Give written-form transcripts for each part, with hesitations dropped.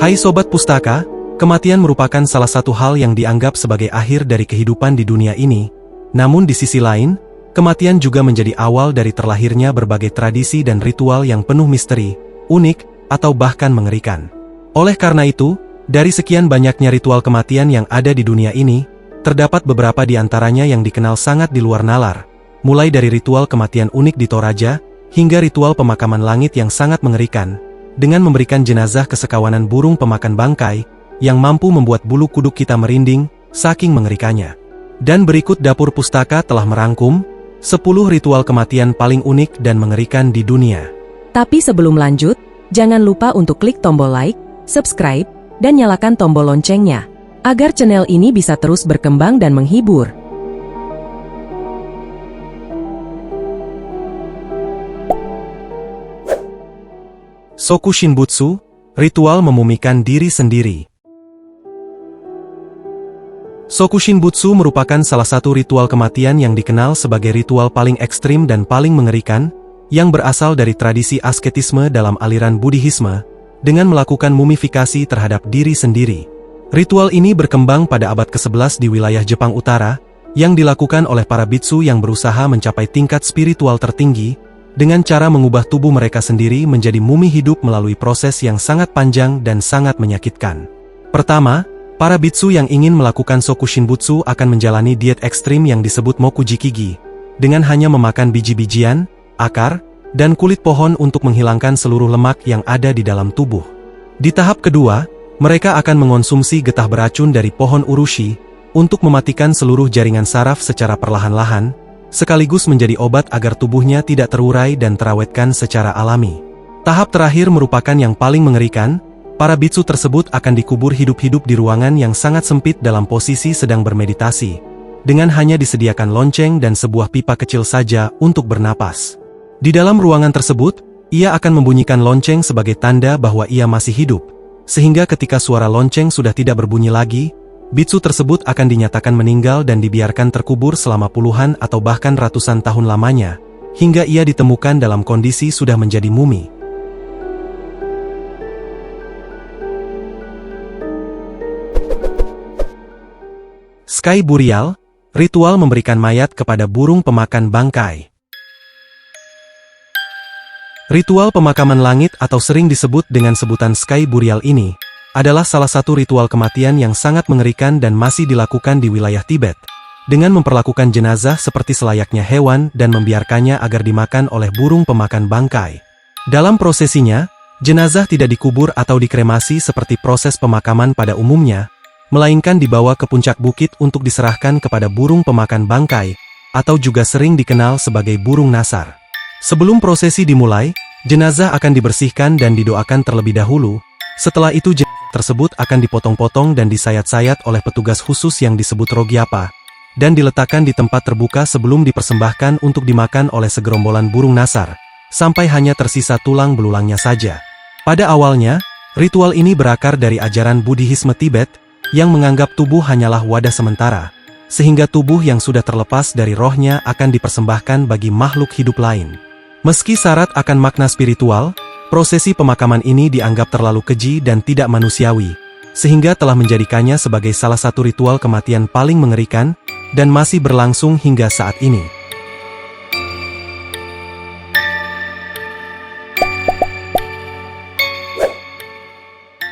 Hai Sobat Pustaka, kematian merupakan salah satu hal yang dianggap sebagai akhir dari kehidupan di dunia ini. Namun di sisi lain, kematian juga menjadi awal dari terlahirnya berbagai tradisi dan ritual yang penuh misteri, unik, atau bahkan mengerikan. Oleh karena itu, dari sekian banyaknya ritual kematian yang ada di dunia ini, terdapat beberapa di antaranya yang dikenal sangat di luar nalar, mulai dari ritual kematian unik di Toraja, hingga ritual pemakaman langit yang sangat mengerikan, dengan memberikan jenazah ke sekawanan burung pemakan bangkai, yang mampu membuat bulu kuduk kita merinding, saking mengerikannya. Dan berikut Dapur Pustaka telah merangkum 10 ritual kematian paling unik dan mengerikan di dunia. Tapi sebelum lanjut, jangan lupa untuk klik tombol like, subscribe, dan nyalakan tombol loncengnya, agar channel ini bisa terus berkembang dan menghibur. Soku Shinbutsu, ritual memumikan diri sendiri. Soku Shinbutsu merupakan salah satu ritual kematian yang dikenal sebagai ritual paling ekstrim dan paling mengerikan, yang berasal dari tradisi asketisme dalam aliran Buddhisme, dengan melakukan mumifikasi terhadap diri sendiri. Ritual ini berkembang pada abad ke-11 di wilayah Jepang Utara, yang dilakukan oleh para biksu yang berusaha mencapai tingkat spiritual tertinggi, dengan cara mengubah tubuh mereka sendiri menjadi mumi hidup melalui proses yang sangat panjang dan sangat menyakitkan. Pertama, para biksu yang ingin melakukan Soku Shinbutsu akan menjalani diet ekstrim yang disebut Mokujikigi, dengan hanya memakan biji-bijian, akar, dan kulit pohon untuk menghilangkan seluruh lemak yang ada di dalam tubuh. Di tahap kedua, mereka akan mengonsumsi getah beracun dari pohon urushi, untuk mematikan seluruh jaringan saraf secara perlahan-lahan, sekaligus menjadi obat agar tubuhnya tidak terurai dan terawetkan secara alami. Tahap terakhir merupakan yang paling mengerikan, para biksu tersebut akan dikubur hidup-hidup di ruangan yang sangat sempit dalam posisi sedang bermeditasi, dengan hanya disediakan lonceng dan sebuah pipa kecil saja untuk bernapas. Di dalam ruangan tersebut, ia akan membunyikan lonceng sebagai tanda bahwa ia masih hidup, sehingga ketika suara lonceng sudah tidak berbunyi lagi, biksu tersebut akan dinyatakan meninggal dan dibiarkan terkubur selama puluhan atau bahkan ratusan tahun lamanya, hingga ia ditemukan dalam kondisi sudah menjadi mumi. Sky Burial, ritual memberikan mayat kepada burung pemakan bangkai. Ritual pemakaman langit atau sering disebut dengan sebutan Sky Burial ini, adalah salah satu ritual kematian yang sangat mengerikan dan masih dilakukan di wilayah Tibet, dengan memperlakukan jenazah seperti selayaknya hewan dan membiarkannya agar dimakan oleh burung pemakan bangkai. Dalam prosesinya, jenazah tidak dikubur atau dikremasi seperti proses pemakaman pada umumnya, melainkan dibawa ke puncak bukit untuk diserahkan kepada burung pemakan bangkai, atau juga sering dikenal sebagai burung nasar. Sebelum prosesi dimulai, jenazah akan dibersihkan dan didoakan terlebih dahulu. Setelah itu jenazah tersebut akan dipotong-potong dan disayat-sayat oleh petugas khusus yang disebut rogyapa, dan diletakkan di tempat terbuka sebelum dipersembahkan untuk dimakan oleh segerombolan burung nasar, sampai hanya tersisa tulang belulangnya saja. Pada awalnya, ritual ini berakar dari ajaran Buddhisme Tibet, yang menganggap tubuh hanyalah wadah sementara, sehingga tubuh yang sudah terlepas dari rohnya akan dipersembahkan bagi makhluk hidup lain. Meski syarat akan makna spiritual, prosesi pemakaman ini dianggap terlalu keji dan tidak manusiawi, sehingga telah menjadikannya sebagai salah satu ritual kematian paling mengerikan, dan masih berlangsung hingga saat ini.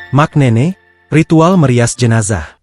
Maknene, ritual merias jenazah.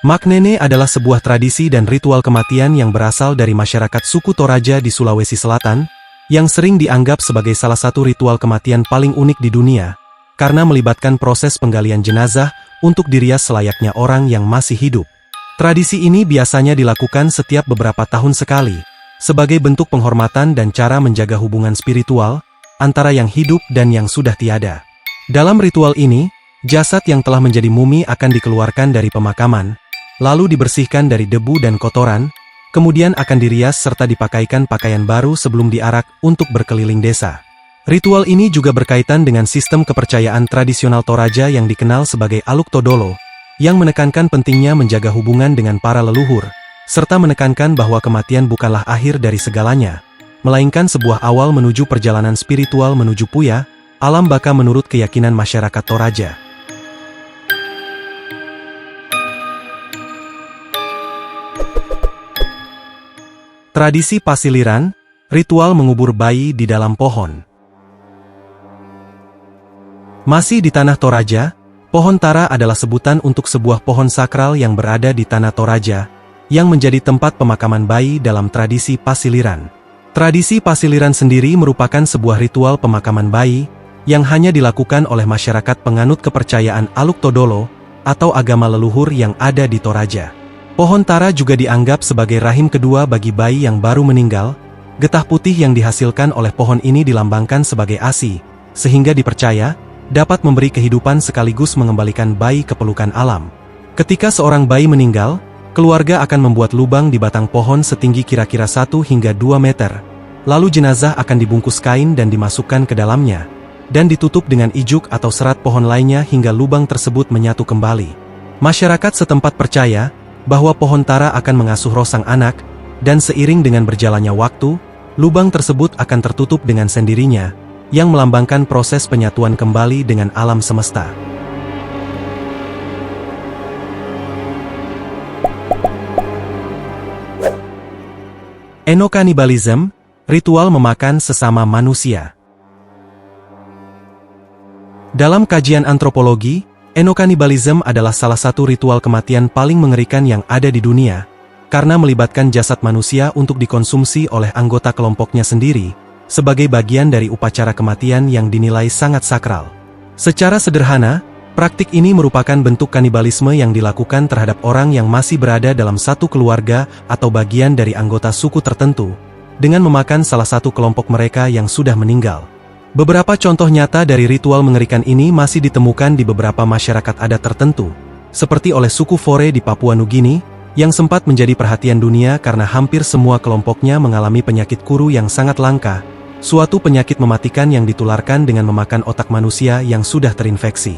Maknene adalah sebuah tradisi dan ritual kematian yang berasal dari masyarakat suku Toraja di Sulawesi Selatan, yang sering dianggap sebagai salah satu ritual kematian paling unik di dunia, karena melibatkan proses penggalian jenazah untuk dirias selayaknya orang yang masih hidup. Tradisi ini biasanya dilakukan setiap beberapa tahun sekali, sebagai bentuk penghormatan dan cara menjaga hubungan spiritual antara yang hidup dan yang sudah tiada. Dalam ritual ini, jasad yang telah menjadi mumi akan dikeluarkan dari pemakaman, lalu dibersihkan dari debu dan kotoran, kemudian akan dirias serta dipakaikan pakaian baru sebelum diarak untuk berkeliling desa. Ritual ini juga berkaitan dengan sistem kepercayaan tradisional Toraja yang dikenal sebagai Aluk Todolo, yang menekankan pentingnya menjaga hubungan dengan para leluhur, serta menekankan bahwa kematian bukanlah akhir dari segalanya, melainkan sebuah awal menuju perjalanan spiritual menuju Puya, alam baka menurut keyakinan masyarakat Toraja. Tradisi Pasiliran, ritual mengubur bayi di dalam pohon. Masih di tanah Toraja, pohon Tara adalah sebutan untuk sebuah pohon sakral yang berada di tanah Toraja, yang menjadi tempat pemakaman bayi dalam tradisi Pasiliran. Tradisi Pasiliran sendiri merupakan sebuah ritual pemakaman bayi, yang hanya dilakukan oleh masyarakat penganut kepercayaan Aluk Todolo, atau agama leluhur yang ada di Toraja. Pohon Tara juga dianggap sebagai rahim kedua bagi bayi yang baru meninggal. Getah putih yang dihasilkan oleh pohon ini dilambangkan sebagai ASI, sehingga dipercaya dapat memberi kehidupan sekaligus mengembalikan bayi ke pelukan alam. Ketika seorang bayi meninggal, keluarga akan membuat lubang di batang pohon setinggi kira-kira 1 hingga 2 meter. Lalu jenazah akan dibungkus kain dan dimasukkan ke dalamnya, dan ditutup dengan ijuk atau serat pohon lainnya hingga lubang tersebut menyatu kembali. Masyarakat setempat percaya bahwa pohon Tara akan mengasuh roh sang anak, dan seiring dengan berjalannya waktu, lubang tersebut akan tertutup dengan sendirinya, yang melambangkan proses penyatuan kembali dengan alam semesta. Enokanibalism, ritual memakan sesama manusia. Dalam kajian antropologi, enokanibalism adalah salah satu ritual kematian paling mengerikan yang ada di dunia, karena melibatkan jasad manusia untuk dikonsumsi oleh anggota kelompoknya sendiri, sebagai bagian dari upacara kematian yang dinilai sangat sakral. Secara sederhana, praktik ini merupakan bentuk kanibalisme yang dilakukan terhadap orang yang masih berada dalam satu keluarga atau bagian dari anggota suku tertentu, dengan memakan salah satu kelompok mereka yang sudah meninggal. Beberapa contoh nyata dari ritual mengerikan ini masih ditemukan di beberapa masyarakat adat tertentu, seperti oleh suku Fore di Papua Nugini, yang sempat menjadi perhatian dunia karena hampir semua kelompoknya mengalami penyakit kuru yang sangat langka, suatu penyakit mematikan yang ditularkan dengan memakan otak manusia yang sudah terinfeksi.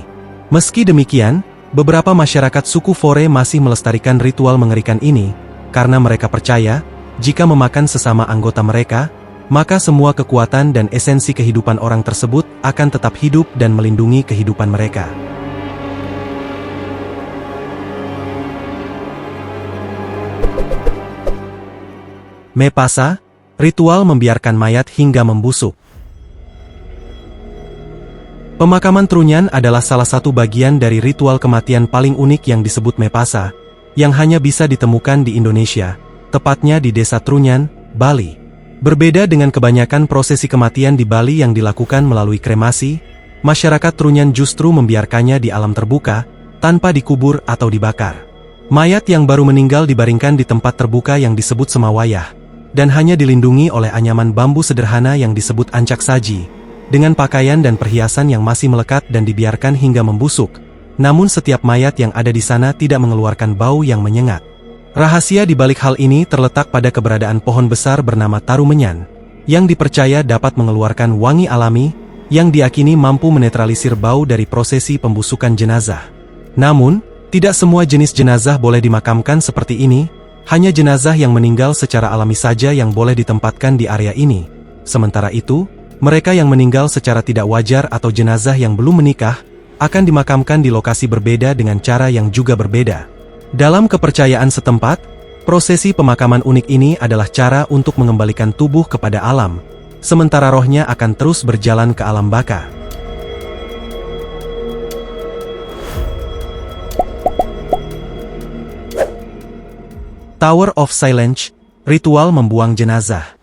Meski demikian, beberapa masyarakat suku Fore masih melestarikan ritual mengerikan ini, karena mereka percaya, jika memakan sesama anggota mereka, maka semua kekuatan dan esensi kehidupan orang tersebut akan tetap hidup dan melindungi kehidupan mereka. Mepasa, ritual membiarkan mayat hingga membusuk. Pemakaman Trunyan adalah salah satu bagian dari ritual kematian paling unik yang disebut Mepasa, yang hanya bisa ditemukan di Indonesia, tepatnya di Desa Trunyan, Bali. Berbeda dengan kebanyakan prosesi kematian di Bali yang dilakukan melalui kremasi, masyarakat Trunyan justru membiarkannya di alam terbuka, tanpa dikubur atau dibakar. Mayat yang baru meninggal dibaringkan di tempat terbuka yang disebut semawayah, dan hanya dilindungi oleh anyaman bambu sederhana yang disebut ancak saji, dengan pakaian dan perhiasan yang masih melekat dan dibiarkan hingga membusuk. Namun setiap mayat yang ada di sana tidak mengeluarkan bau yang menyengat. Rahasia di balik hal ini terletak pada keberadaan pohon besar bernama tarumenyan, yang dipercaya dapat mengeluarkan wangi alami, yang diakini mampu menetralisir bau dari prosesi pembusukan jenazah. Namun, tidak semua jenis jenazah boleh dimakamkan seperti ini, hanya jenazah yang meninggal secara alami saja yang boleh ditempatkan di area ini. Sementara itu, mereka yang meninggal secara tidak wajar atau jenazah yang belum menikah, akan dimakamkan di lokasi berbeda dengan cara yang juga berbeda. Dalam kepercayaan setempat, prosesi pemakaman unik ini adalah cara untuk mengembalikan tubuh kepada alam, sementara rohnya akan terus berjalan ke alam baka. Tower of Silence, ritual membuang jenazah.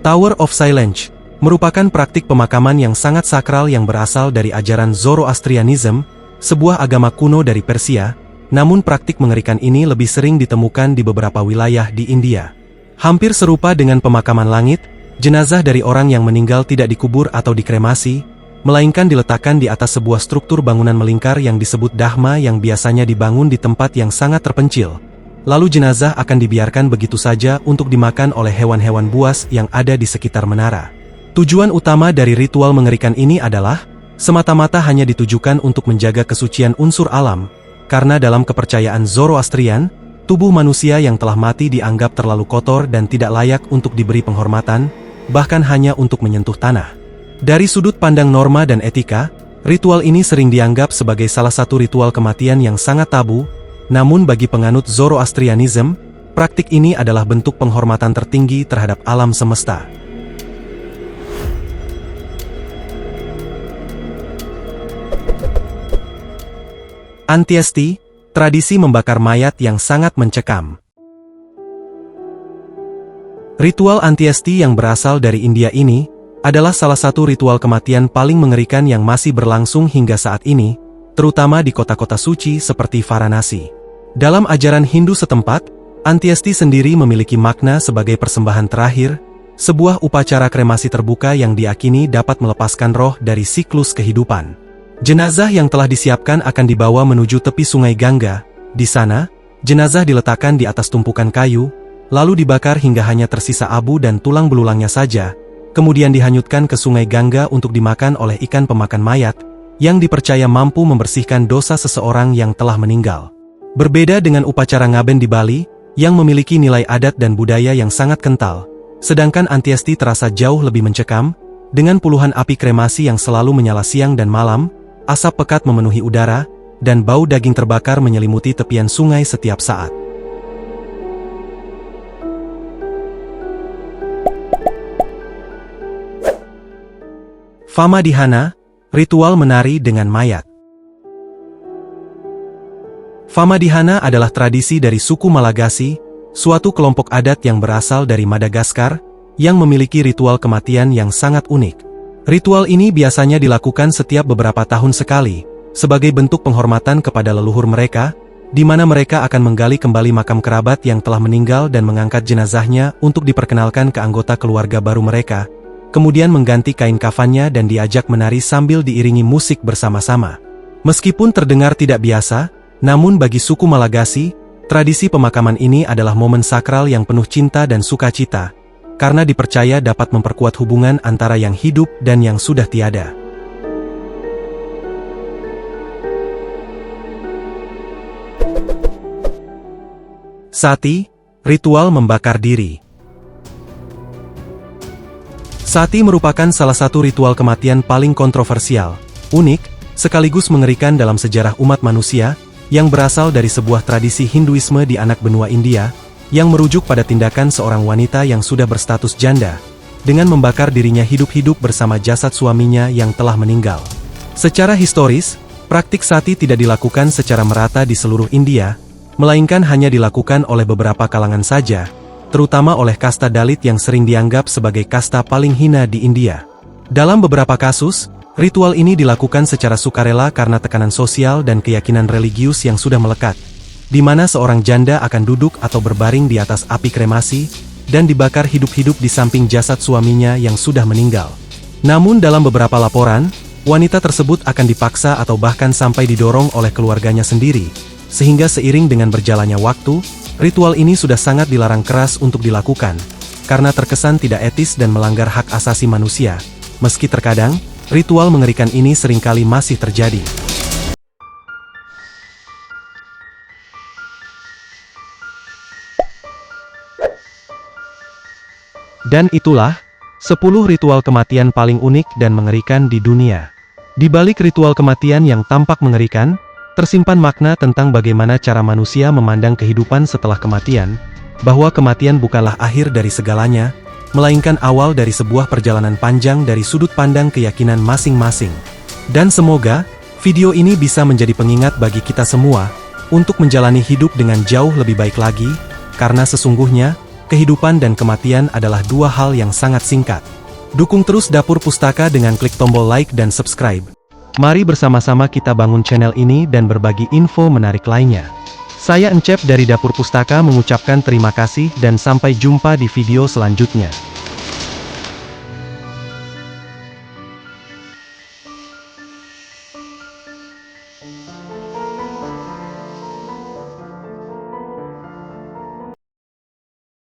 Tower of Silence merupakan praktik pemakaman yang sangat sakral yang berasal dari ajaran Zoroastrianism, sebuah agama kuno dari Persia, namun praktik mengerikan ini lebih sering ditemukan di beberapa wilayah di India. Hampir serupa dengan pemakaman langit, jenazah dari orang yang meninggal tidak dikubur atau dikremasi, melainkan diletakkan di atas sebuah struktur bangunan melingkar yang disebut dahma yang biasanya dibangun di tempat yang sangat terpencil. Lalu jenazah akan dibiarkan begitu saja untuk dimakan oleh hewan-hewan buas yang ada di sekitar menara. Tujuan utama dari ritual mengerikan ini adalah semata-mata hanya ditujukan untuk menjaga kesucian unsur alam, karena dalam kepercayaan Zoroastrian, tubuh manusia yang telah mati dianggap terlalu kotor dan tidak layak untuk diberi penghormatan, bahkan hanya untuk menyentuh tanah. Dari sudut pandang norma dan etika, ritual ini sering dianggap sebagai salah satu ritual kematian yang sangat tabu, namun bagi penganut Zoroastrianism, praktik ini adalah bentuk penghormatan tertinggi terhadap alam semesta. Antiesti, tradisi membakar mayat yang sangat mencekam. Ritual antiesti yang berasal dari India ini adalah salah satu ritual kematian paling mengerikan yang masih berlangsung hingga saat ini, terutama di kota-kota suci seperti Varanasi. Dalam ajaran Hindu setempat, antiesti sendiri memiliki makna sebagai persembahan terakhir, sebuah upacara kremasi terbuka yang diyakini dapat melepaskan roh dari siklus kehidupan. Jenazah yang telah disiapkan akan dibawa menuju tepi sungai Gangga. Di sana, jenazah diletakkan di atas tumpukan kayu, lalu dibakar hingga hanya tersisa abu dan tulang belulangnya saja, kemudian dihanyutkan ke sungai Gangga untuk dimakan oleh ikan pemakan mayat, yang dipercaya mampu membersihkan dosa seseorang yang telah meninggal. Berbeda dengan upacara ngaben di Bali, yang memiliki nilai adat dan budaya yang sangat kental, sedangkan antiesti terasa jauh lebih mencekam, dengan puluhan api kremasi yang selalu menyala siang dan malam, asap pekat memenuhi udara, dan bau daging terbakar menyelimuti tepian sungai setiap saat. Famadihana, ritual menari dengan mayat. Famadihana adalah tradisi dari suku Malagasy, suatu kelompok adat yang berasal dari Madagaskar, yang memiliki ritual kematian yang sangat unik. Ritual ini biasanya dilakukan setiap beberapa tahun sekali, sebagai bentuk penghormatan kepada leluhur mereka, di mana mereka akan menggali kembali makam kerabat yang telah meninggal dan mengangkat jenazahnya untuk diperkenalkan ke anggota keluarga baru mereka, kemudian mengganti kain kafannya dan diajak menari sambil diiringi musik bersama-sama. Meskipun terdengar tidak biasa, namun bagi suku Malagasy, tradisi pemakaman ini adalah momen sakral yang penuh cinta dan sukacita, karena dipercaya dapat memperkuat hubungan antara yang hidup dan yang sudah tiada. Sati, ritual membakar diri. Sati merupakan salah satu ritual kematian paling kontroversial, unik, sekaligus mengerikan dalam sejarah umat manusia, yang berasal dari sebuah tradisi Hinduisme di anak benua India, yang merujuk pada tindakan seorang wanita yang sudah berstatus janda, dengan membakar dirinya hidup-hidup bersama jasad suaminya yang telah meninggal. Secara historis, praktik sati tidak dilakukan secara merata di seluruh India, melainkan hanya dilakukan oleh beberapa kalangan saja, terutama oleh kasta Dalit yang sering dianggap sebagai kasta paling hina di India. Dalam beberapa kasus, ritual ini dilakukan secara sukarela karena tekanan sosial dan keyakinan religius yang sudah melekat, di mana seorang janda akan duduk atau berbaring di atas api kremasi, dan dibakar hidup-hidup di samping jasad suaminya yang sudah meninggal. Namun dalam beberapa laporan, wanita tersebut akan dipaksa atau bahkan sampai didorong oleh keluarganya sendiri, sehingga seiring dengan berjalannya waktu, ritual ini sudah sangat dilarang keras untuk dilakukan, karena terkesan tidak etis dan melanggar hak asasi manusia, meski terkadang, ritual mengerikan ini seringkali masih terjadi. Dan itulah 10 ritual kematian paling unik dan mengerikan di dunia. Di balik ritual kematian yang tampak mengerikan, tersimpan makna tentang bagaimana cara manusia memandang kehidupan setelah kematian, bahwa kematian bukanlah akhir dari segalanya, melainkan awal dari sebuah perjalanan panjang dari sudut pandang keyakinan masing-masing. Dan semoga, video ini bisa menjadi pengingat bagi kita semua, untuk menjalani hidup dengan jauh lebih baik lagi, karena sesungguhnya, kehidupan dan kematian adalah dua hal yang sangat singkat. Dukung terus Dapur Pustaka dengan klik tombol like dan subscribe. Mari bersama-sama kita bangun channel ini dan berbagi info menarik lainnya. Saya Encep dari Dapur Pustaka mengucapkan terima kasih dan sampai jumpa di video selanjutnya.